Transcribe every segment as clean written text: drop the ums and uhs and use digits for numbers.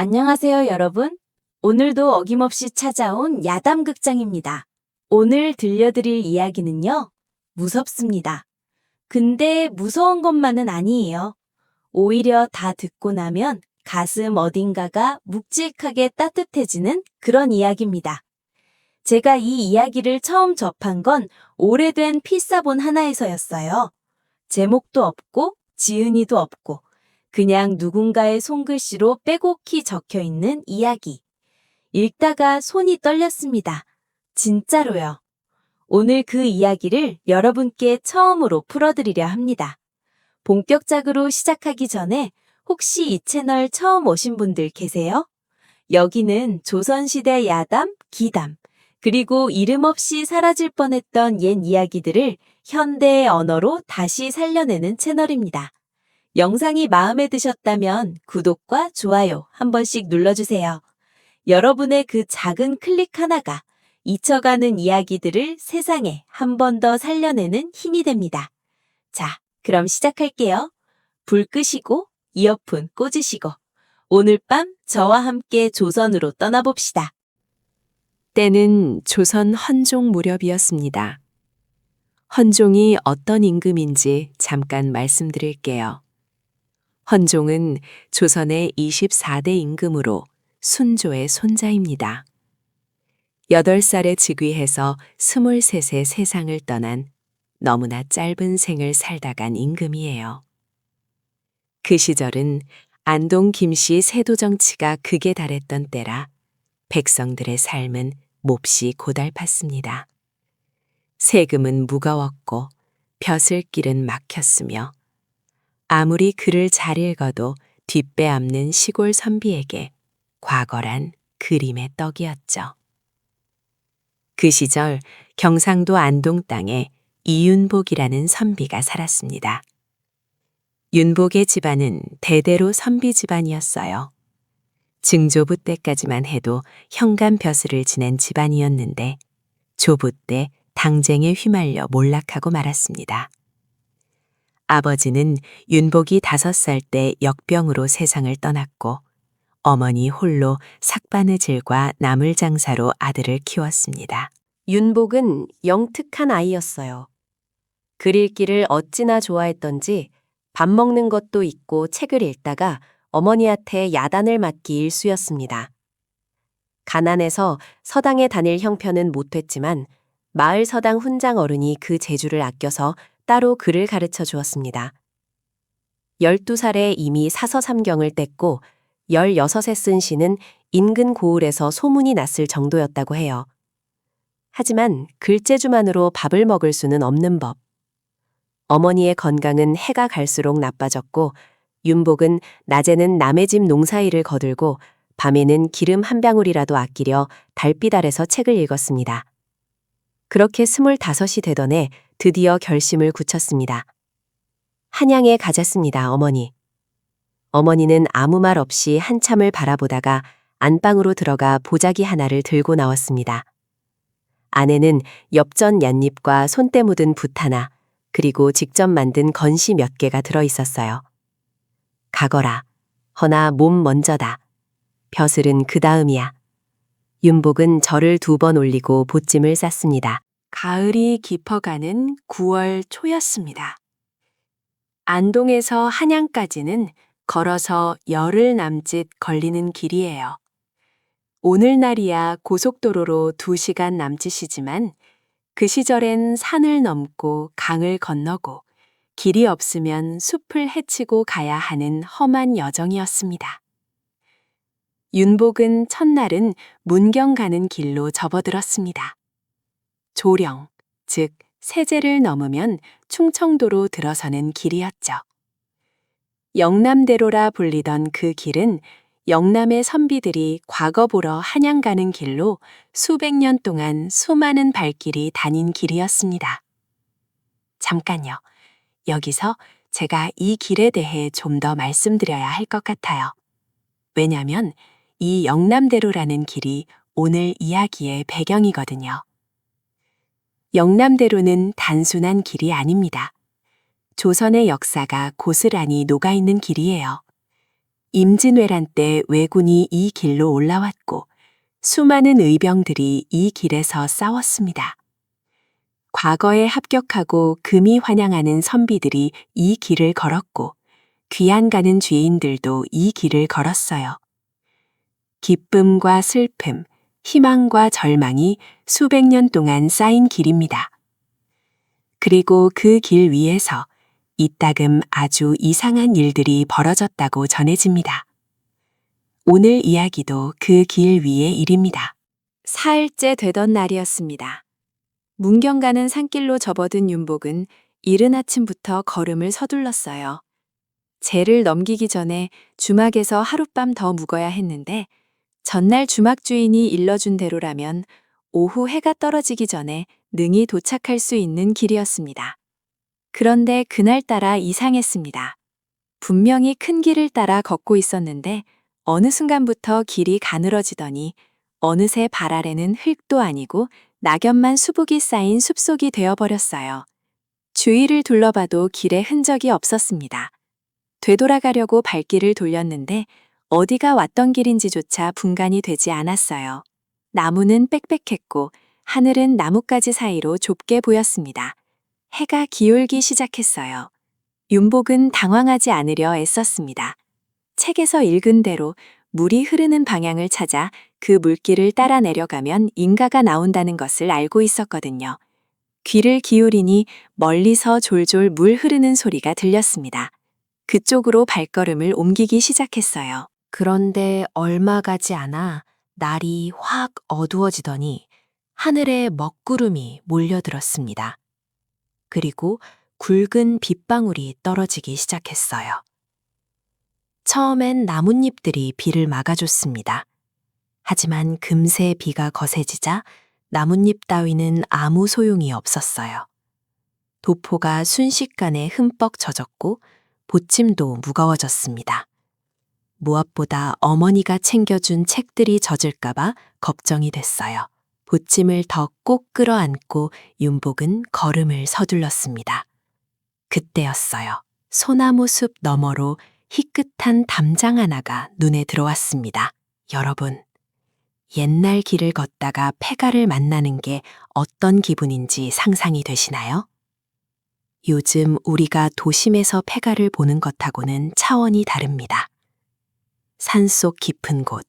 안녕하세요, 여러분. 오늘도 어김없이 찾아온 야담극장입니다. 오늘 들려드릴 이야기는요, 무섭습니다. 근데 무서운 것만은 아니에요. 오히려 다 듣고 나면 가슴 어딘가가 묵직하게 따뜻해지는 그런 이야기입니다. 제가 이 이야기를 처음 접한 건 오래된 필사본 하나에서였어요. 제목도 없고 지은이도 없고 그냥 누군가의 손글씨로 빼곡히 적혀 있는 이야기. 읽다가 손이 떨렸습니다. 진짜로요. 오늘 그 이야기를 여러분께 처음으로 풀어드리려 합니다. 본격적으로 시작하기 전에 혹시 이 채널 처음 오신 분들 계세요? 여기는 조선시대 야담, 기담, 그리고 이름 없이 사라질 뻔했던 옛 이야기들을 현대의 언어로 다시 살려내는 채널입니다. 영상이 마음에 드셨다면 구독과 좋아요 한 번씩 눌러주세요. 여러분의 그 작은 클릭 하나가 잊혀가는 이야기들을 세상에 한 번 더 살려내는 힘이 됩니다. 자, 그럼 시작할게요. 불 끄시고 이어폰 꽂으시고 오늘 밤 저와 함께 조선으로 떠나봅시다. 때는 조선 헌종 무렵이었습니다. 헌종이 어떤 임금인지 잠깐 말씀드릴게요. 헌종은 조선의 24대 임금으로 순조의 손자입니다. 8살에 즉위해서 23세 세상을 떠난 너무나 짧은 생을 살다 간 임금이에요. 그 시절은 안동 김씨 세도 정치가 극에 달했던 때라 백성들의 삶은 몹시 고달팠습니다. 세금은 무거웠고 벼슬길은 막혔으며 아무리 글을 잘 읽어도 뒷배앞는 시골 선비에게 과거란 그림의 떡이었죠. 그 시절 경상도 안동 땅에 이윤복이라는 선비가 살았습니다. 윤복의 집안은 대대로 선비 집안이었어요. 증조부 때까지만 해도 현관 벼슬을 지낸 집안이었는데 조부 때 당쟁에 휘말려 몰락하고 말았습니다. 아버지는 윤복이 5살 때 역병으로 세상을 떠났고 어머니 홀로 삭바느질과 나물 장사로 아들을 키웠습니다. 윤복은 영특한 아이였어요. 글 읽기를 어찌나 좋아했던지 밥 먹는 것도 잊고 책을 읽다가 어머니한테 야단을 맞기 일쑤였습니다. 가난해서 서당에 다닐 형편은 못했지만 마을 서당 훈장 어른이 그 재주를 아껴서 따로 글을 가르쳐 주었습니다. 12살에 이미 사서삼경을 뗐고 16에 쓴 시는 인근 고을에서 소문이 났을 정도였다고 해요. 하지만 글재주만으로 밥을 먹을 수는 없는 법. 어머니의 건강은 해가 갈수록 나빠졌고 윤복은 낮에는 남의 집 농사일을 거들고 밤에는 기름 한 방울이라도 아끼려 달빛 아래서 책을 읽었습니다. 그렇게 25이 되던 해 드디어 결심을 굳혔습니다. 한양에 가졌습니다, 어머니. 어머니는 아무 말 없이 한참을 바라보다가 안방으로 들어가 보자기 하나를 들고 나왔습니다. 안에는 엽전 얀잎과 손때 묻은 붓 하나, 그리고 직접 만든 건시 몇 개가 들어 있었어요. 가거라. 허나 몸 먼저다. 벼슬은 그 다음이야. 윤복은 절을 2번 올리고 보찜을 쌌습니다. 가을이 깊어가는 9월 초였습니다. 안동에서 한양까지는 걸어서 열흘 남짓 걸리는 길이에요. 오늘날이야 고속도로로 2시간 남짓이지만 그 시절엔 산을 넘고 강을 건너고 길이 없으면 숲을 헤치고 가야 하는 험한 여정이었습니다. 윤복은 첫날은 문경 가는 길로 접어들었습니다. 조령, 즉 세제를 넘으면 충청도로 들어서는 길이었죠. 영남대로라 불리던 그 길은 영남의 선비들이 과거 보러 한양 가는 길로 수백 년 동안 수많은 발길이 다닌 길이었습니다. 잠깐요. 여기서 제가 이 길에 대해 좀 더 말씀드려야 할 것 같아요. 왜냐면 이 영남대로라는 길이 오늘 이야기의 배경이거든요. 영남대로는 단순한 길이 아닙니다. 조선의 역사가 고스란히 녹아있는 길이에요. 임진왜란 때 왜군이 이 길로 올라왔고 수많은 의병들이 이 길에서 싸웠습니다. 과거에 합격하고 금이 환영하는 선비들이 이 길을 걸었고 귀한 가는 죄인들도 이 길을 걸었어요. 기쁨과 슬픔, 희망과 절망이 수백 년 동안 쌓인 길입니다. 그리고 그 길 위에서 이따금 아주 이상한 일들이 벌어졌다고 전해집니다. 오늘 이야기도 그 길 위의 일입니다. 사흘째 되던 날이었습니다. 문경 가는 산길로 접어든 윤복은 이른 아침부터 걸음을 서둘렀어요. 제를 넘기기 전에 주막에서 하룻밤 더 묵어야 했는데 전날 주막 주인이 일러준 대로라면 오후 해가 떨어지기 전에 능히 도착할 수 있는 길이었습니다. 그런데 그날따라 이상했습니다. 분명히 큰 길을 따라 걷고 있었는데 어느 순간부터 길이 가늘어지더니 어느새 발 아래는 흙도 아니고 낙엽만 수북이 쌓인 숲속이 되어버렸어요. 주위를 둘러봐도 길에 흔적이 없었습니다. 되돌아가려고 발길을 돌렸는데 어디가 왔던 길인지조차 분간이 되지 않았어요. 나무는 빽빽했고 하늘은 나뭇가지 사이로 좁게 보였습니다. 해가 기울기 시작했어요. 윤복은 당황하지 않으려 애썼습니다. 책에서 읽은 대로 물이 흐르는 방향을 찾아 그 물길을 따라 내려가면 인가가 나온다는 것을 알고 있었거든요. 귀를 기울이니 멀리서 졸졸 물 흐르는 소리가 들렸습니다. 그쪽으로 발걸음을 옮기기 시작했어요. 그런데 얼마 가지 않아 날이 확 어두워지더니 하늘에 먹구름이 몰려들었습니다. 그리고 굵은 빗방울이 떨어지기 시작했어요. 처음엔 나뭇잎들이 비를 막아줬습니다. 하지만 금세 비가 거세지자 나뭇잎 따위는 아무 소용이 없었어요. 도포가 순식간에 흠뻑 젖었고 보침도 무거워졌습니다. 무엇보다 어머니가 챙겨준 책들이 젖을까봐 걱정이 됐어요. 보침을 더 꼭 끌어안고 윤복은 걸음을 서둘렀습니다. 그때였어요. 소나무 숲 너머로 희끗한 담장 하나가 눈에 들어왔습니다. 여러분, 옛날 길을 걷다가 폐가를 만나는 게 어떤 기분인지 상상이 되시나요? 요즘 우리가 도심에서 폐가를 보는 것하고는 차원이 다릅니다. 산속 깊은 곳,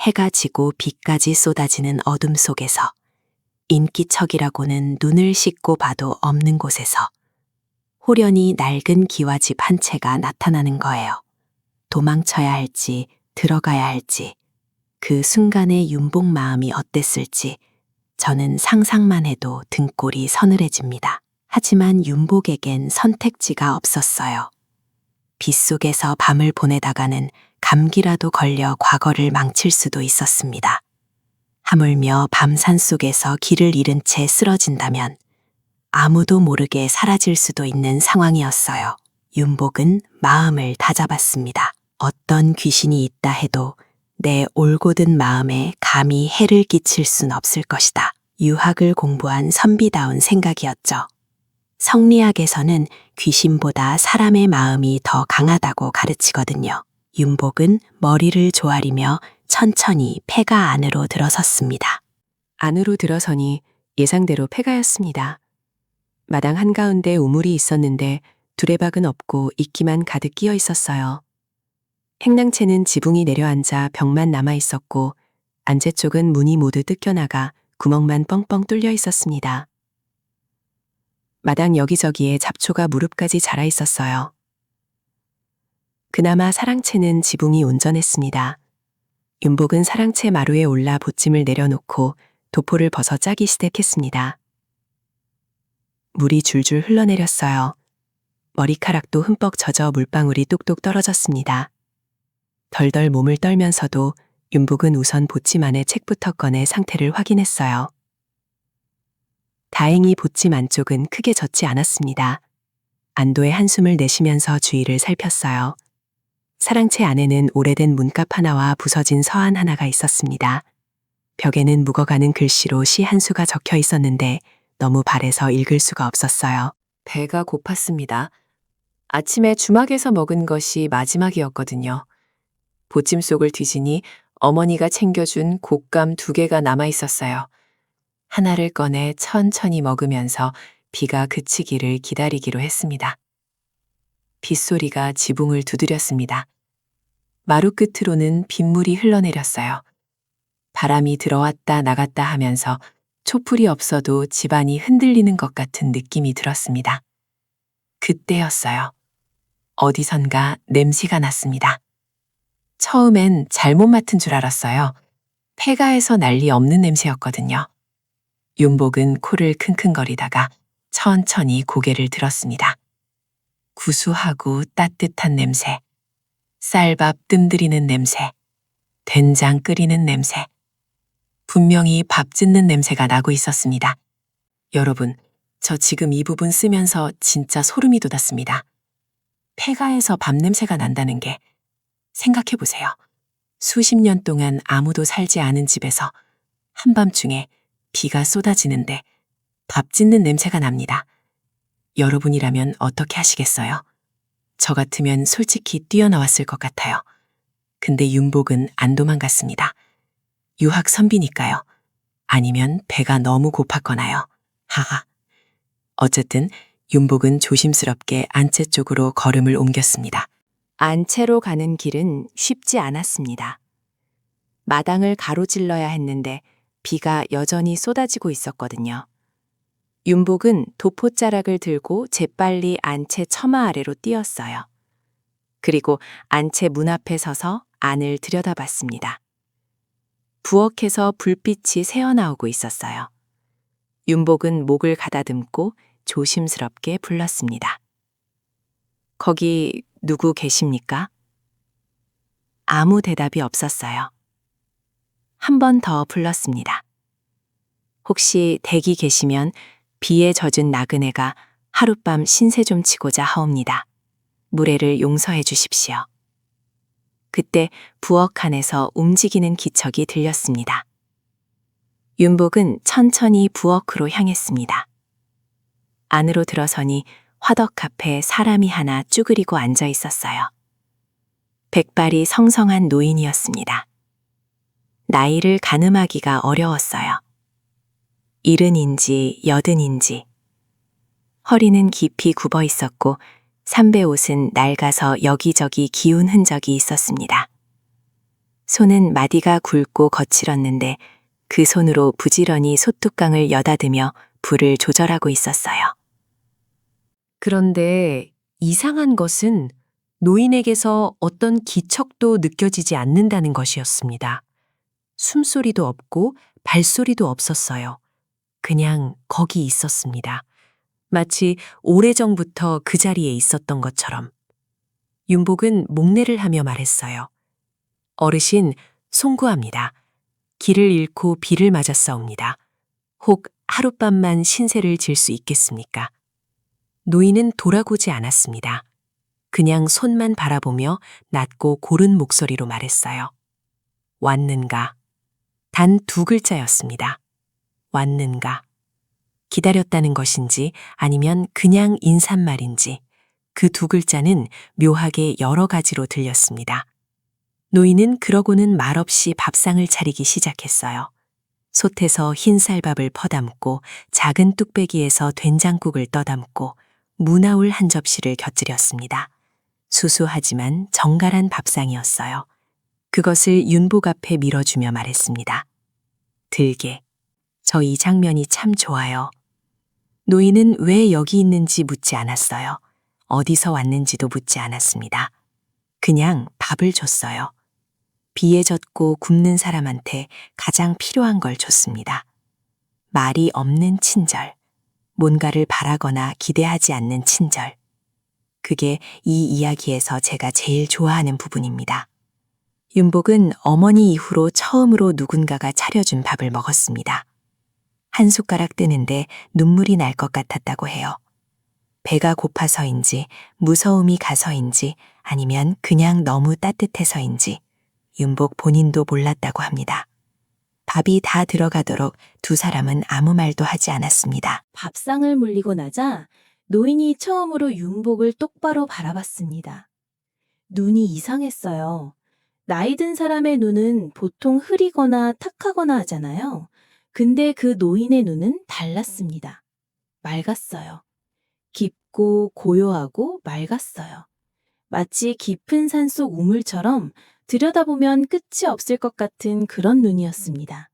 해가 지고 비까지 쏟아지는 어둠 속에서 인기척이라고는 눈을 씻고 봐도 없는 곳에서 호련히 낡은 기와집 한 채가 나타나는 거예요. 도망쳐야 할지 들어가야 할지 그 순간의 윤복 마음이 어땠을지 저는 상상만 해도 등골이 서늘해집니다. 하지만 윤복에겐 선택지가 없었어요. 빗속에서 밤을 보내다가는 감기라도 걸려 과거를 망칠 수도 있었습니다. 하물며 밤 산속에서 길을 잃은 채 쓰러진다면 아무도 모르게 사라질 수도 있는 상황이었어요. 윤복은 마음을 다잡았습니다. 어떤 귀신이 있다 해도 내 올곧은 마음에 감히 해를 끼칠 순 없을 것이다. 유학을 공부한 선비다운 생각이었죠. 성리학에서는 귀신보다 사람의 마음이 더 강하다고 가르치거든요. 윤복은 머리를 조아리며 천천히 폐가 안으로 들어섰습니다. 안으로 들어서니 예상대로 폐가였습니다. 마당 한가운데 우물이 있었는데 두레박은 없고 이끼만 가득 끼어 있었어요. 행랑채는 지붕이 내려앉아 벽만 남아 있었고 안채 쪽은 문이 모두 뜯겨나가 구멍만 뻥뻥 뚫려 있었습니다. 마당 여기저기에 잡초가 무릎까지 자라 있었어요. 그나마 사랑채는 지붕이 온전했습니다. 윤복은 사랑채 마루에 올라 보침을 내려놓고 도포를 벗어 짜기 시작했습니다. 물이 줄줄 흘러내렸어요. 머리카락도 흠뻑 젖어 물방울이 뚝뚝 떨어졌습니다. 덜덜 몸을 떨면서도 윤복은 우선 보침 안에 책부터 꺼내 상태를 확인했어요. 다행히 보침 안쪽은 크게 젖지 않았습니다. 안도의 한숨을 내쉬면서 주위를 살폈어요. 사랑채 안에는 오래된 문갑 하나와 부서진 서한 하나가 있었습니다. 벽에는 묵어가는 글씨로 시 한 수가 적혀 있었는데 너무 바래서 읽을 수가 없었어요. 배가 고팠습니다. 아침에 주막에서 먹은 것이 마지막이었거든요. 보찜 속을 뒤지니 어머니가 챙겨준 곶감 2개가 남아 있었어요. 하나를 꺼내 천천히 먹으면서 비가 그치기를 기다리기로 했습니다. 빗소리가 지붕을 두드렸습니다. 마루 끝으로는 빗물이 흘러내렸어요. 바람이 들어왔다 나갔다 하면서 촛불이 없어도 집안이 흔들리는 것 같은 느낌이 들었습니다. 그때였어요. 어디선가 냄새가 났습니다. 처음엔 잘못 맡은 줄 알았어요. 폐가에서 난리 없는 냄새였거든요. 윤복은 코를 킁킁거리다가 천천히 고개를 들었습니다. 구수하고 따뜻한 냄새, 쌀밥 뜸들이는 냄새, 된장 끓이는 냄새. 분명히 밥 짓는 냄새가 나고 있었습니다. 여러분, 저 지금 이 부분 쓰면서 진짜 소름이 돋았습니다. 폐가에서 밥 냄새가 난다는 게 생각해 보세요. 수십 년 동안 아무도 살지 않은 집에서 한밤중에 비가 쏟아지는데 밥 짓는 냄새가 납니다. 여러분이라면 어떻게 하시겠어요? 저 같으면 솔직히 뛰어나왔을 것 같아요. 근데 윤복은 안 도망갔습니다. 유학 선비니까요. 아니면 배가 너무 고팠거나요. 하하. 어쨌든 윤복은 조심스럽게 안채 쪽으로 걸음을 옮겼습니다. 안채로 가는 길은 쉽지 않았습니다. 마당을 가로질러야 했는데 비가 여전히 쏟아지고 있었거든요. 윤복은 도포자락을 들고 재빨리 안채 처마 아래로 뛰었어요. 그리고 안채 문 앞에 서서 안을 들여다봤습니다. 부엌에서 불빛이 새어나오고 있었어요. 윤복은 목을 가다듬고 조심스럽게 불렀습니다. 거기 누구 계십니까? 아무 대답이 없었어요. 한 번 더 불렀습니다. 혹시 댁이 계시면 비에 젖은 나그네가 하룻밤 신세 좀 치고자 하옵니다. 무례를 용서해 주십시오. 그때 부엌 안에서 움직이는 기척이 들렸습니다. 윤복은 천천히 부엌으로 향했습니다. 안으로 들어서니 화덕 앞에 사람이 하나 쭈그리고 앉아 있었어요. 백발이 성성한 노인이었습니다. 나이를 가늠하기가 어려웠어요. 70인지 80인지. 허리는 깊이 굽어 있었고 삼배 옷은 낡아서 여기저기 기운 흔적이 있었습니다. 손은 마디가 굵고 거칠었는데 그 손으로 부지런히 솥뚜껑을 여다드며 불을 조절하고 있었어요. 그런데 이상한 것은 노인에게서 어떤 기척도 느껴지지 않는다는 것이었습니다. 숨소리도 없고 발소리도 없었어요. 그냥 거기 있었습니다. 마치 오래전부터 그 자리에 있었던 것처럼. 윤복은 목례를 하며 말했어요. 어르신, 송구합니다. 길을 잃고 비를 맞았사옵니다. 혹 하룻밤만 신세를 질 수 있겠습니까? 노인은 돌아보지 않았습니다. 그냥 손만 바라보며 낮고 고른 목소리로 말했어요. 왔는가? 단 2글자였습니다. 왔는가? 기다렸다는 것인지 아니면 그냥 인사말인지 그 2글자는 묘하게 여러 가지로 들렸습니다. 노인은 그러고는 말없이 밥상을 차리기 시작했어요. 솥에서 흰 쌀밥을 퍼담고 작은 뚝배기에서 된장국을 떠담고 무나울 한 접시를 곁들였습니다. 수수하지만 정갈한 밥상이었어요. 그것을 윤복 앞에 밀어주며 말했습니다. 들게. 저 이 장면이 참 좋아요. 노인은 왜 여기 있는지 묻지 않았어요. 어디서 왔는지도 묻지 않았습니다. 그냥 밥을 줬어요. 비에 젖고 굶는 사람한테 가장 필요한 걸 줬습니다. 말이 없는 친절. 뭔가를 바라거나 기대하지 않는 친절. 그게 이 이야기에서 제가 제일 좋아하는 부분입니다. 윤복은 어머니 이후로 처음으로 누군가가 차려준 밥을 먹었습니다. 한 숟가락 뜨는데 눈물이 날 것 같았다고 해요. 배가 고파서인지 무서움이 가서인지 아니면 그냥 너무 따뜻해서인지 윤복 본인도 몰랐다고 합니다. 밥이 다 들어가도록 2 사람은 아무 말도 하지 않았습니다. 밥상을 물리고 나자 노인이 처음으로 윤복을 똑바로 바라봤습니다. 눈이 이상했어요. 나이 든 사람의 눈은 보통 흐리거나 탁하거나 하잖아요. 근데 그 노인의 눈은 달랐습니다. 맑았어요. 깊고 고요하고 맑았어요. 마치 깊은 산속 우물처럼 들여다보면 끝이 없을 것 같은 그런 눈이었습니다.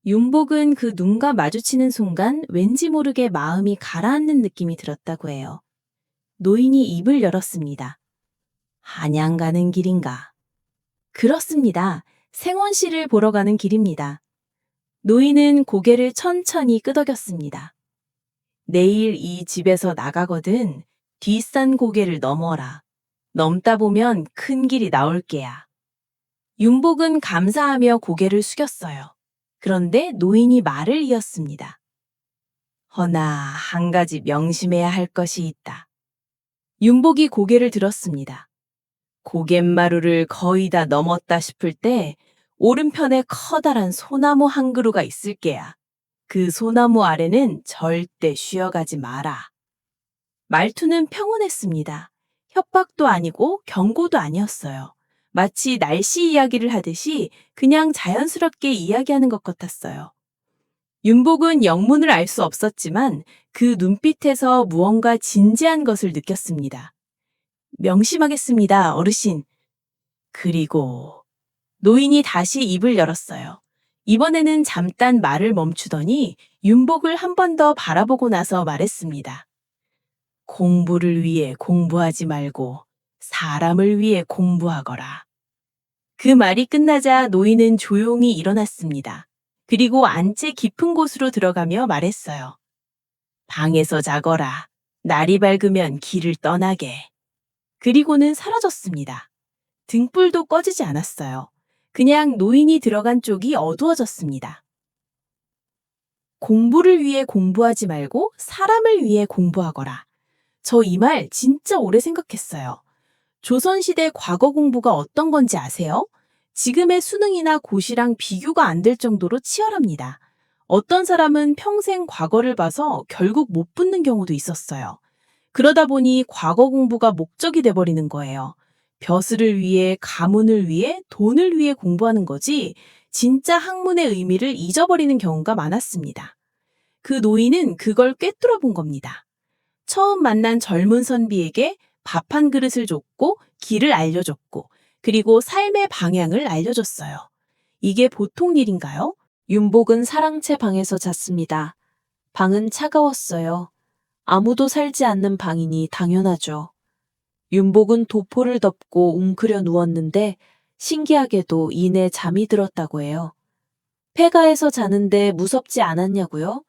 윤복은 그 눈과 마주치는 순간 왠지 모르게 마음이 가라앉는 느낌이 들었다고 해요. 노인이 입을 열었습니다. 한양 가는 길인가? 그렇습니다. 생원씨를 보러 가는 길입니다. 노인은 고개를 천천히 끄덕였습니다. 내일 이 집에서 나가거든 뒷산 고개를 넘어라. 넘다 보면 큰 길이 나올 게야. 윤복은 감사하며 고개를 숙였어요. 그런데 노인이 말을 이었습니다. 허나 한 가지 명심해야 할 것이 있다. 윤복이 고개를 들었습니다. 고갯마루를 거의 다 넘었다 싶을 때 오른편에 커다란 소나무 한 그루가 있을 게야. 그 소나무 아래는 절대 쉬어가지 마라. 말투는 평온했습니다. 협박도 아니고 경고도 아니었어요. 마치 날씨 이야기를 하듯이 그냥 자연스럽게 이야기하는 것 같았어요. 윤복은 영문을 알 수 없었지만 그 눈빛에서 무언가 진지한 것을 느꼈습니다. 명심하겠습니다, 어르신. 그리고 노인이 다시 입을 열었어요. 이번에는 잠깐 말을 멈추더니 윤복을 한 번 더 바라보고 나서 말했습니다. 공부를 위해 공부하지 말고 사람을 위해 공부하거라. 그 말이 끝나자 노인은 조용히 일어났습니다. 그리고 안채 깊은 곳으로 들어가며 말했어요. 방에서 자거라. 날이 밝으면 길을 떠나게. 그리고는 사라졌습니다. 등불도 꺼지지 않았어요. 그냥 노인이 들어간 쪽이 어두워졌습니다. 공부를 위해 공부하지 말고 사람을 위해 공부하거라. 저 이 말 진짜 오래 생각했어요. 조선시대 과거 공부가 어떤 건지 아세요? 지금의 수능이나 고시랑 비교가 안 될 정도로 치열합니다. 어떤 사람은 평생 과거를 봐서 결국 못 붙는 경우도 있었어요. 그러다 보니 과거 공부가 목적이 돼버리는 거예요. 벼슬을 위해, 가문을 위해, 돈을 위해 공부하는 거지 진짜 학문의 의미를 잊어버리는 경우가 많았습니다. 그 노인은 그걸 꿰뚫어 본 겁니다. 처음 만난 젊은 선비에게 밥 한 그릇을 줬고 길을 알려줬고 그리고 삶의 방향을 알려줬어요. 이게 보통 일인가요? 윤복은 사랑채 방에서 잤습니다. 방은 차가웠어요. 아무도 살지 않는 방이니 당연하죠. 윤복은 도포를 덮고 웅크려 누웠는데 신기하게도 이내 잠이 들었다고 해요. 폐가에서 자는데 무섭지 않았냐고요?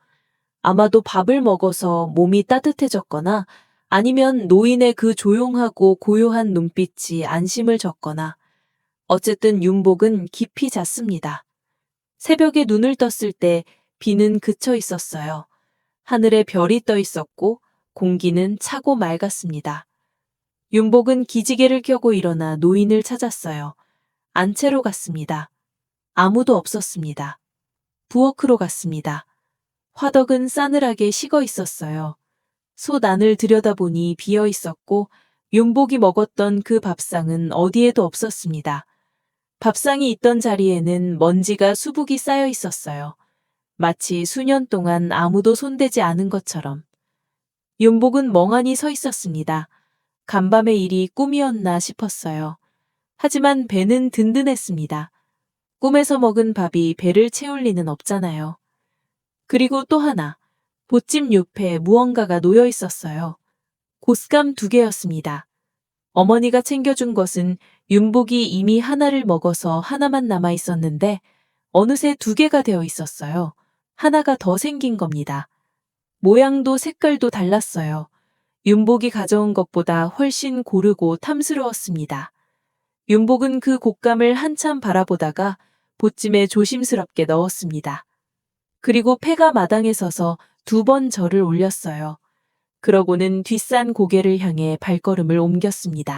아마도 밥을 먹어서 몸이 따뜻해졌거나 아니면 노인의 그 조용하고 고요한 눈빛이 안심을 줬거나 어쨌든 윤복은 깊이 잤습니다. 새벽에 눈을 떴을 때 비는 그쳐 있었어요. 하늘에 별이 떠 있었고 공기는 차고 맑았습니다. 윤복은 기지개를 켜고 일어나 노인을 찾았어요. 안채로 갔습니다. 아무도 없었습니다. 부엌으로 갔습니다. 화덕은 싸늘하게 식어 있었어요. 솥 안을 들여다보니 비어 있었고 윤복이 먹었던 그 밥상은 어디에도 없었습니다. 밥상이 있던 자리에는 먼지가 수북이 쌓여 있었어요. 마치 수년 동안 아무도 손대지 않은 것처럼. 윤복은 멍하니 서 있었습니다. 간밤의 일이 꿈이었나 싶었어요. 하지만 배는 든든했습니다. 꿈에서 먹은 밥이 배를 채울 리는 없잖아요. 그리고 또 하나, 보찜 옆에 무언가가 놓여 있었어요. 곶감 2개였습니다. 어머니가 챙겨준 것은 윤복이 이미 하나를 먹어서 하나만 남아 있었는데 어느새 2개가 되어 있었어요. 하나가 더 생긴 겁니다. 모양도 색깔도 달랐어요. 윤복이 가져온 것보다 훨씬 고르고 탐스러웠습니다. 윤복은 그 곶감을 한참 바라보다가 보찜에 조심스럽게 넣었습니다. 그리고 폐가 마당에 서서 2번 절을 올렸어요. 그러고는 뒷산 고개를 향해 발걸음을 옮겼습니다.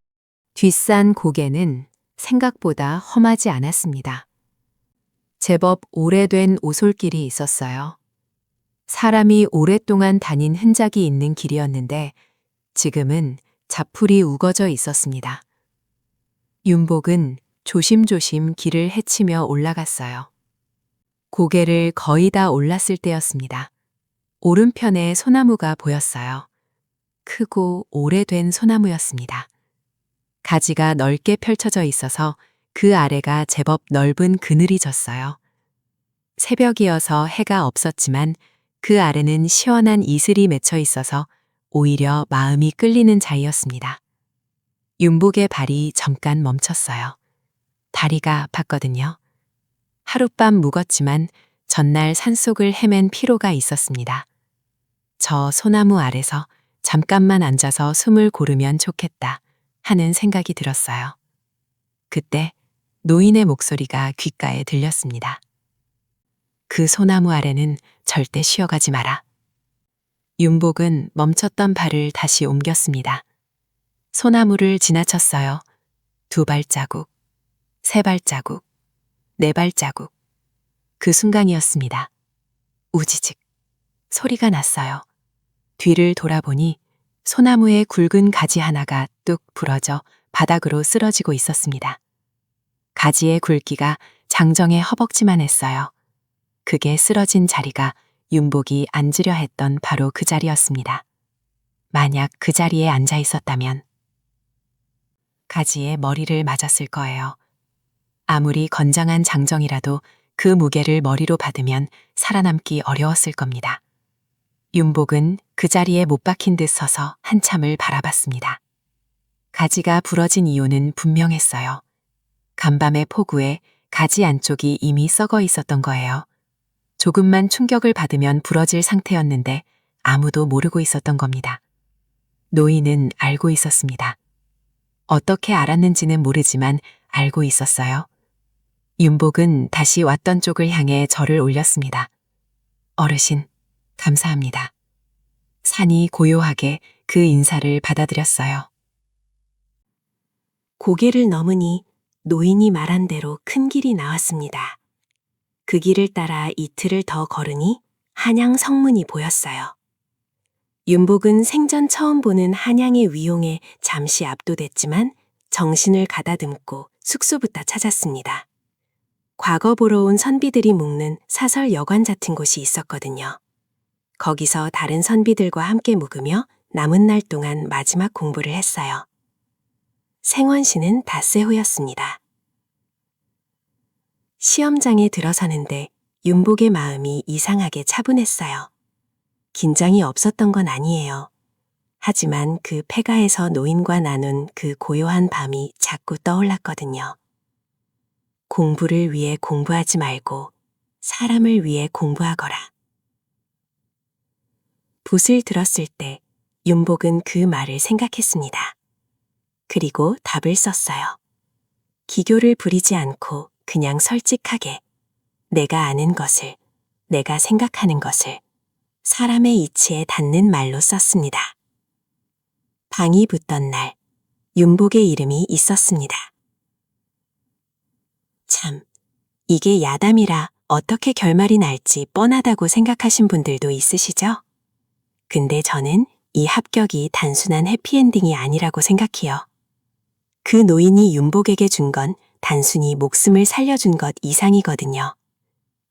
뒷산 고개는 생각보다 험하지 않았습니다. 제법 오래된 오솔길이 있었어요. 사람이 오랫동안 다닌 흔적이 있는 길이었는데 지금은 자풀이 우거져 있었습니다. 윤복은 조심조심 길을 헤치며 올라갔어요. 고개를 거의 다 올랐을 때였습니다. 오른편에 소나무가 보였어요. 크고 오래된 소나무였습니다. 가지가 넓게 펼쳐져 있어서 그 아래가 제법 넓은 그늘이 졌어요. 새벽이어서 해가 없었지만 그 아래는 시원한 이슬이 맺혀 있어서 오히려 마음이 끌리는 자리였습니다. 윤복의 발이 잠깐 멈췄어요. 다리가 아팠거든요. 하룻밤 묵었지만 전날 산속을 헤맨 피로가 있었습니다. 저 소나무 아래서 잠깐만 앉아서 숨을 고르면 좋겠다 하는 생각이 들었어요. 그때 노인의 목소리가 귓가에 들렸습니다. 그 소나무 아래는 절대 쉬어가지 마라. 윤복은 멈췄던 발을 다시 옮겼습니다. 소나무를 지나쳤어요. 2발자국, 3발자국, 4발자국. 그 순간이었습니다. 우지직 소리가 났어요. 뒤를 돌아보니 소나무의 굵은 가지 하나가 뚝 부러져 바닥으로 쓰러지고 있었습니다. 가지의 굵기가 장정의 허벅지만 했어요. 그게 쓰러진 자리가 윤복이 앉으려 했던 바로 그 자리였습니다. 만약 그 자리에 앉아 있었다면 가지에 머리를 맞았을 거예요. 아무리 건장한 장정이라도 그 무게를 머리로 받으면 살아남기 어려웠을 겁니다. 윤복은 그 자리에 못 박힌 듯 서서 한참을 바라봤습니다. 가지가 부러진 이유는 분명했어요. 간밤의 폭우에 가지 안쪽이 이미 썩어 있었던 거예요. 조금만 충격을 받으면 부러질 상태였는데 아무도 모르고 있었던 겁니다. 노인은 알고 있었습니다. 어떻게 알았는지는 모르지만 알고 있었어요. 윤복은 다시 왔던 쪽을 향해 절을 올렸습니다. 어르신, 감사합니다. 산이 고요하게 그 인사를 받아들였어요. 고개를 넘으니 노인이 말한 대로 큰 길이 나왔습니다. 그 길을 따라 이틀을 더 걸으니 한양 성문이 보였어요. 윤복은 생전 처음 보는 한양의 위용에 잠시 압도됐지만 정신을 가다듬고 숙소부터 찾았습니다. 과거 보러 온 선비들이 묵는 사설 여관 같은 곳이 있었거든요. 거기서 다른 선비들과 함께 묵으며 남은 날 동안 마지막 공부를 했어요. 생원시는 닷새 후였습니다. 시험장에 들어서는데 윤복의 마음이 이상하게 차분했어요. 긴장이 없었던 건 아니에요. 하지만 그 폐가에서 노인과 나눈 그 고요한 밤이 자꾸 떠올랐거든요. 공부를 위해 공부하지 말고 사람을 위해 공부하거라. 붓을 들었을 때 윤복은 그 말을 생각했습니다. 그리고 답을 썼어요. 기교를 부리지 않고 그냥 솔직하게 내가 아는 것을, 내가 생각하는 것을 사람의 이치에 닿는 말로 썼습니다. 방이 붙던 날, 윤복의 이름이 있었습니다. 참, 이게 야담이라 어떻게 결말이 날지 뻔하다고 생각하신 분들도 있으시죠? 근데 저는 이 합격이 단순한 해피엔딩이 아니라고 생각해요. 그 노인이 윤복에게 준 건 단순히 목숨을 살려준 것 이상이거든요.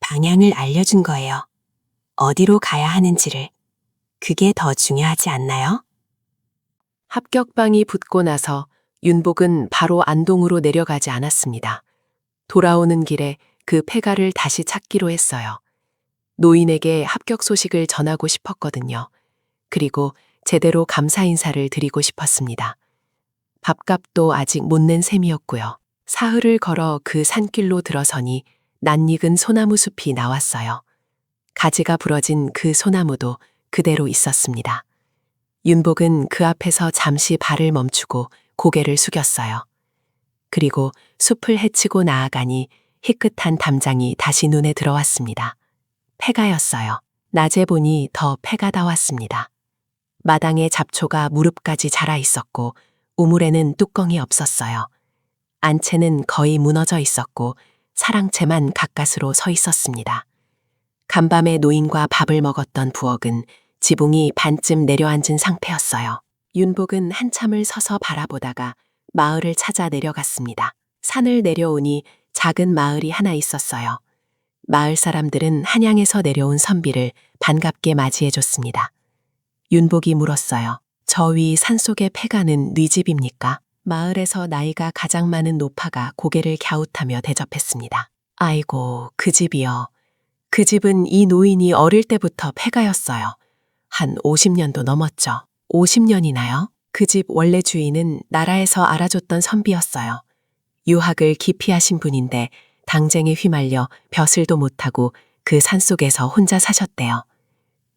방향을 알려준 거예요. 어디로 가야 하는지를. 그게 더 중요하지 않나요? 합격방이 붙고 나서 윤복은 바로 안동으로 내려가지 않았습니다. 돌아오는 길에 그 폐가를 다시 찾기로 했어요. 노인에게 합격 소식을 전하고 싶었거든요. 그리고 제대로 감사 인사를 드리고 싶었습니다. 밥값도 아직 못 낸 셈이었고요. 사흘을 걸어 그 산길로 들어서니 낯익은 소나무 숲이 나왔어요. 가지가 부러진 그 소나무도 그대로 있었습니다. 윤복은 그 앞에서 잠시 발을 멈추고 고개를 숙였어요. 그리고 숲을 헤치고 나아가니 희끗한 담장이 다시 눈에 들어왔습니다. 폐가였어요. 낮에 보니 더 폐가 다 왔습니다. 마당에 잡초가 무릎까지 자라 있었고 우물에는 뚜껑이 없었어요. 안채는 거의 무너져 있었고 사랑채만 가까스로 서 있었습니다. 간밤에 노인과 밥을 먹었던 부엌은 지붕이 반쯤 내려앉은 상태였어요. 윤복은 한참을 서서 바라보다가 마을을 찾아 내려갔습니다. 산을 내려오니 작은 마을이 하나 있었어요. 마을 사람들은 한양에서 내려온 선비를 반갑게 맞이해줬습니다. 윤복이 물었어요. 저 위 산속의 폐가는 네 집입니까? 마을에서 나이가 가장 많은 노파가 고개를 갸웃하며 대접했습니다. 아이고, 그 집이요. 그 집은 이 노인이 어릴 때부터 폐가였어요. 한 50년도 넘었죠. 50년이나요? 그 집 원래 주인은 나라에서 알아줬던 선비였어요. 유학을 기피하신 분인데 당쟁에 휘말려 벼슬도 못하고 그 산속에서 혼자 사셨대요.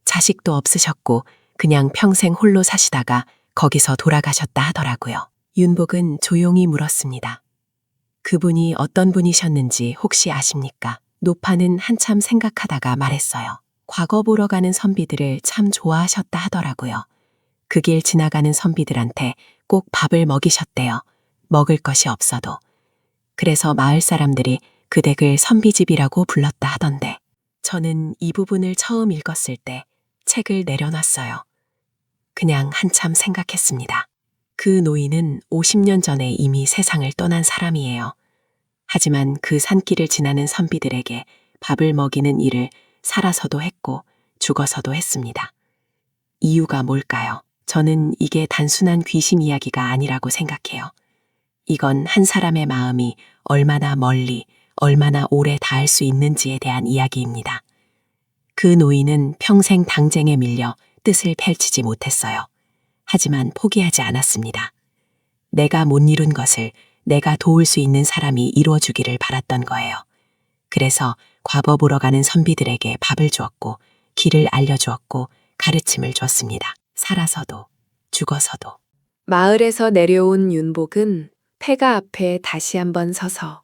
자식도 없으셨고 그냥 평생 홀로 사시다가 거기서 돌아가셨다 하더라고요. 윤복은 조용히 물었습니다. 그분이 어떤 분이셨는지 혹시 아십니까? 노파는 한참 생각하다가 말했어요. 과거 보러 가는 선비들을 참 좋아하셨다 하더라고요. 그 길 지나가는 선비들한테 꼭 밥을 먹이셨대요. 먹을 것이 없어도. 그래서 마을 사람들이 그 댁을 선비집이라고 불렀다 하던데, 저는 이 부분을 처음 읽었을 때 책을 내려놨어요. 그냥 한참 생각했습니다. 그 노인은 50년 전에 이미 세상을 떠난 사람이에요. 하지만 그 산길을 지나는 선비들에게 밥을 먹이는 일을 살아서도 했고 죽어서도 했습니다. 이유가 뭘까요? 저는 이게 단순한 귀신 이야기가 아니라고 생각해요. 이건 한 사람의 마음이 얼마나 멀리, 얼마나 오래 닿을 수 있는지에 대한 이야기입니다. 그 노인은 평생 당쟁에 밀려 뜻을 펼치지 못했어요. 하지만 포기하지 않았습니다. 내가 못 이룬 것을 내가 도울 수 있는 사람이 이루어주기를 바랐던 거예요. 그래서 과거 보러 가는 선비들에게 밥을 주었고 길을 알려주었고 가르침을 줬습니다. 살아서도 죽어서도. 마을에서 내려온 윤복은 폐가 앞에 다시 한번 서서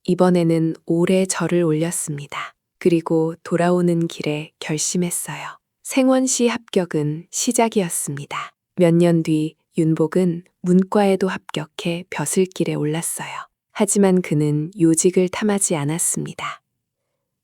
이번에는 오래 절을 올렸습니다. 그리고 돌아오는 길에 결심했어요. 생원시 합격은 시작이었습니다. 몇 년 뒤 윤복은 문과에도 합격해 벼슬길에 올랐어요. 하지만 그는 요직을 탐하지 않았습니다.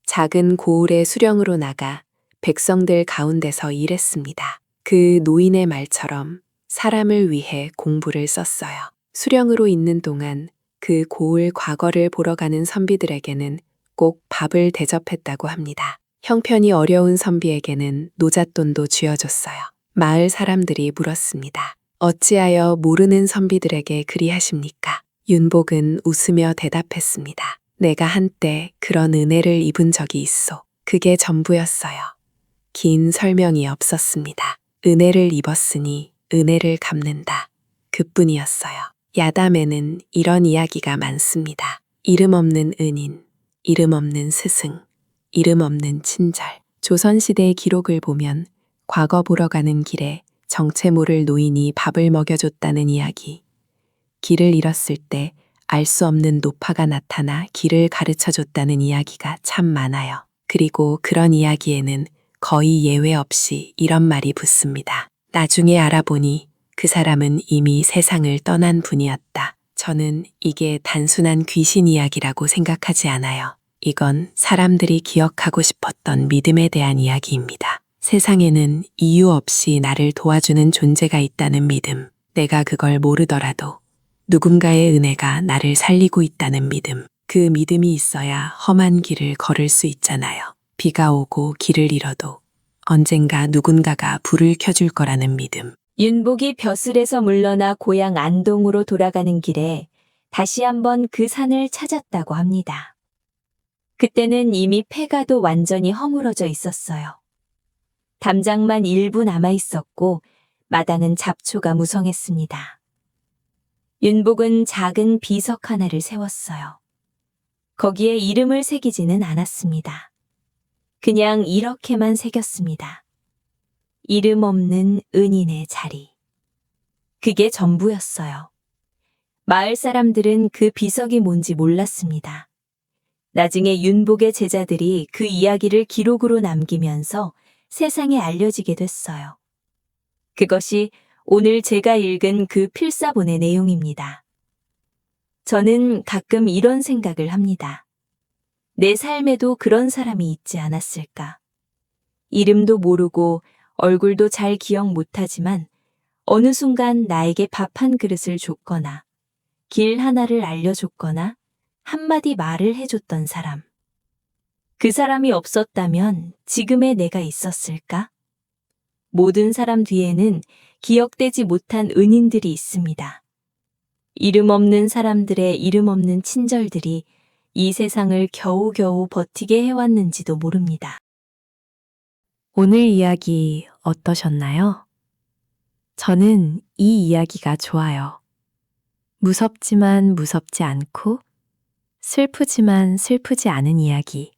작은 고을의 수령으로 나가 백성들 가운데서 일했습니다. 그 노인의 말처럼 사람을 위해 공부를 썼어요. 수령으로 있는 동안 그 고을 과거를 보러 가는 선비들에게는 꼭 밥을 대접했다고 합니다. 형편이 어려운 선비에게는 노잣돈도 쥐어줬어요. 마을 사람들이 물었습니다. 어찌하여 모르는 선비들에게 그리하십니까? 윤복은 웃으며 대답했습니다. 내가 한때 그런 은혜를 입은 적이 있어. 그게 전부였어요. 긴 설명이 없었습니다. 은혜를 입었으니 은혜를 갚는다. 그뿐이었어요. 야담에는 이런 이야기가 많습니다. 이름 없는 은인, 이름 없는 스승, 이름 없는 친절. 조선시대의 기록을 보면 과거 보러 가는 길에 정체 모를 노인이 밥을 먹여줬다는 이야기, 길을 잃었을 때 알 수 없는 노파가 나타나 길을 가르쳐줬다는 이야기가 참 많아요. 그리고 그런 이야기에는 거의 예외 없이 이런 말이 붙습니다. 나중에 알아보니 그 사람은 이미 세상을 떠난 분이었다. 저는 이게 단순한 귀신 이야기라고 생각하지 않아요. 이건 사람들이 기억하고 싶었던 믿음에 대한 이야기입니다. 세상에는 이유 없이 나를 도와주는 존재가 있다는 믿음. 내가 그걸 모르더라도 누군가의 은혜가 나를 살리고 있다는 믿음. 그 믿음이 있어야 험한 길을 걸을 수 있잖아요. 비가 오고 길을 잃어도 언젠가 누군가가 불을 켜줄 거라는 믿음. 윤복이 벼슬에서 물러나 고향 안동으로 돌아가는 길에 다시 한번 그 산을 찾았다고 합니다. 그때는 이미 폐가도 완전히 허물어져 있었어요. 담장만 일부 남아 있었고 마당은 잡초가 무성했습니다. 윤복은 작은 비석 하나를 세웠어요. 거기에 이름을 새기지는 않았습니다. 그냥 이렇게만 새겼습니다. 이름 없는 은인의 자리. 그게 전부였어요. 마을 사람들은 그 비석이 뭔지 몰랐습니다. 나중에 윤복의 제자들이 그 이야기를 기록으로 남기면서 세상에 알려지게 됐어요. 그것이 오늘 제가 읽은 그 필사본의 내용입니다. 저는 가끔 이런 생각을 합니다. 내 삶에도 그런 사람이 있지 않았을까. 이름도 모르고 얼굴도 잘 기억 못하지만 어느 순간 나에게 밥 한 그릇을 줬거나 길 하나를 알려줬거나 한마디 말을 해줬던 사람. 그 사람이 없었다면 지금의 내가 있었을까? 모든 사람 뒤에는 기억되지 못한 은인들이 있습니다. 이름 없는 사람들의 이름 없는 친절들이 이 세상을 겨우겨우 버티게 해왔는지도 모릅니다. 오늘 이야기 어떠셨나요? 저는 이 이야기가 좋아요. 무섭지만 무섭지 않고 슬프지만 슬프지 않은 이야기.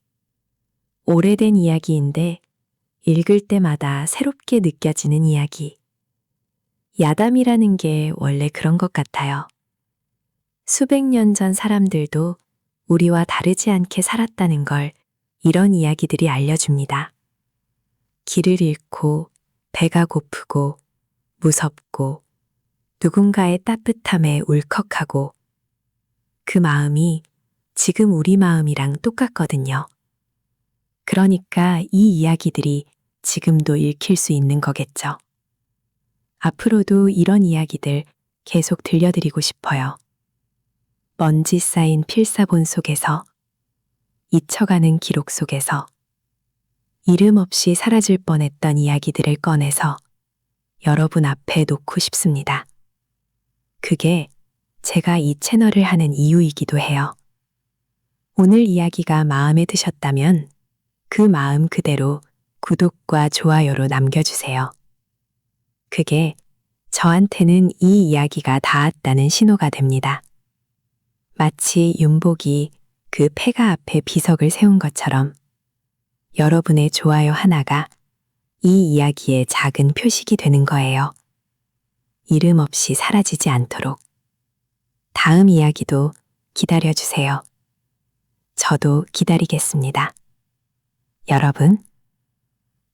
오래된 이야기인데 읽을 때마다 새롭게 느껴지는 이야기. 야담이라는 게 원래 그런 것 같아요. 수백 년 전 사람들도 우리와 다르지 않게 살았다는 걸 이런 이야기들이 알려줍니다. 길을 잃고 배가 고프고 무섭고 누군가의 따뜻함에 울컥하고 그 마음이 지금 우리 마음이랑 똑같거든요. 그러니까 이 이야기들이 지금도 읽힐 수 있는 거겠죠. 앞으로도 이런 이야기들 계속 들려드리고 싶어요. 먼지 쌓인 필사본 속에서, 잊혀가는 기록 속에서, 이름 없이 사라질 뻔했던 이야기들을 꺼내서 여러분 앞에 놓고 싶습니다. 그게 제가 이 채널을 하는 이유이기도 해요. 오늘 이야기가 마음에 드셨다면 그 마음 그대로 구독과 좋아요로 남겨주세요. 그게 저한테는 이 이야기가 닿았다는 신호가 됩니다. 마치 윤복이 그 폐가 앞에 비석을 세운 것처럼 여러분의 좋아요 하나가 이 이야기의 작은 표식이 되는 거예요. 이름 없이 사라지지 않도록. 다음 이야기도 기다려주세요. 저도 기다리겠습니다. 여러분,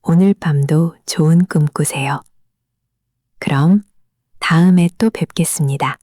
오늘 밤도 좋은 꿈 꾸세요. 그럼 다음에 또 뵙겠습니다.